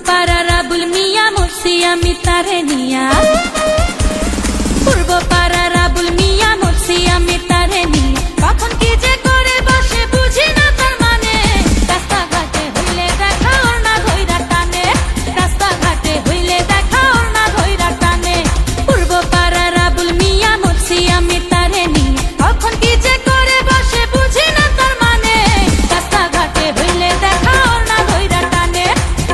পাড়ার আবুল মিয়া মরছি আমি তারে নিয়া, পূর্ব পাড়ার আবুল মিয়া মরছি আমি তারে নিয়া। কখন কি যে করে বসে বুঝি না তার মানে, রাস্তাঘাটে হইলে দেখা ওর না ধইরা টানে, রাস্তাঘাটে হইলে দেখা ওর না ধইরা টানে। পূর্ব পাড়ার আবুল মিয়া মরছি আমি তারে নিয়া, কখন কি যে করে বসে বুঝি না তার মানে, রাস্তাঘাটে হইলে দেখা ওর না ধইরা টানে,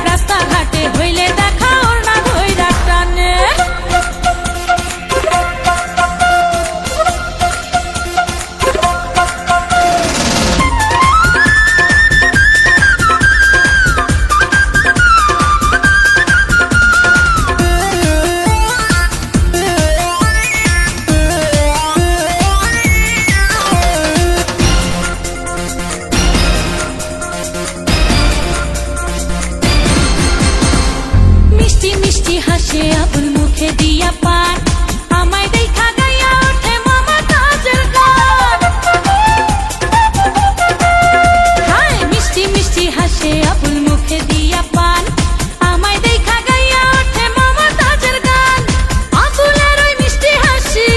রাস্তাঘাটে হইলে দেখা ওর না ধইরা টানে। মিষ্টি মিষ্টি হাসে আবুল মুখে দিয়া পান, আমায় দেখা গাইয়া ওঠে মমতাজের গান। হায় মিষ্টি মিষ্টি হাসে আবুল মুখে দিয়া পান, আমায় দেখা গাইয়া ওঠে মমতাজের গান। আবুলের ওই মিষ্টি হাসি,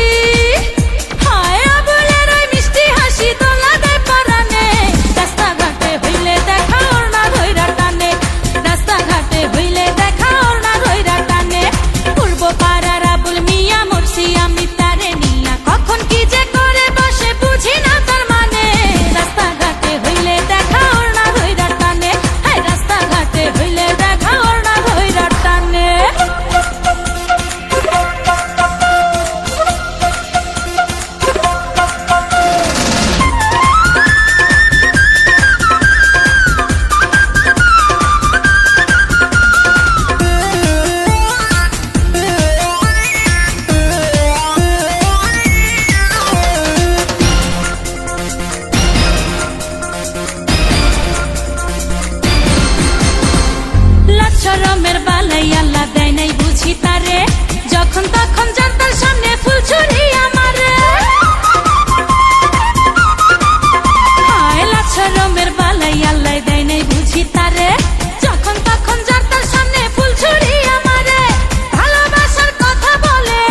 হায় আবুলের ওই মিষ্টি হাসি দোলা দেয় পরানে, রাস্তাঘাটে হইলে দেখা ওর না ধইরা টানে, রাস্তাঘাটে হইলে দেখা ওর না ধইরা টানে। পূর্ব পাড়ার আবুল মিয়া মরছি আমি তারে নিয়া, কখন কি যে করে বসে বুঝি না তার মানে, রাস্তাঘাটে হইলে দেখা ওর না ধইরা টানে, হ্যাঁ রাস্তাঘাটে হইলে দেখা ওর না ধইরা টানে। লাচ্ছরমের বালাই আল্লাহ দেয় নাই বুঝি তারে, যখন তখন জানতার সামনে ফুল ছুরি আমারে। হায় লাচ্ছরমের বালাই আল্লাহ দেয় নাই বুঝি তারে, যখন তখন জানতার সামনে ফুল ছুরি আমারে। ভালোবাসার কথা বলে,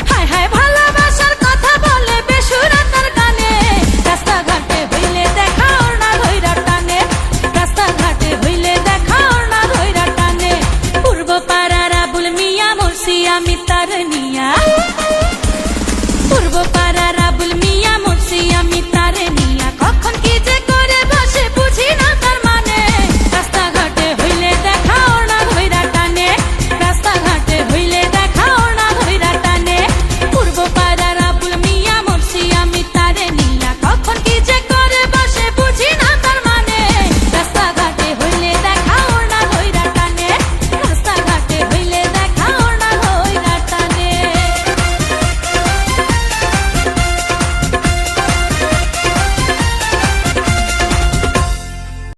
হায় হায় ভালোবাসার কথা বলে বেসুরা তার গানে, রাস্তাঘাটে হইলে দেখা ওর না ধইরা টানে, রাস্তাঘাটে হইলে দেখা ওর না ধইরা টানে। পূর্ব পাড়ার আবুল মিয়া মরছি আমি তার নিয়া, পূর্ব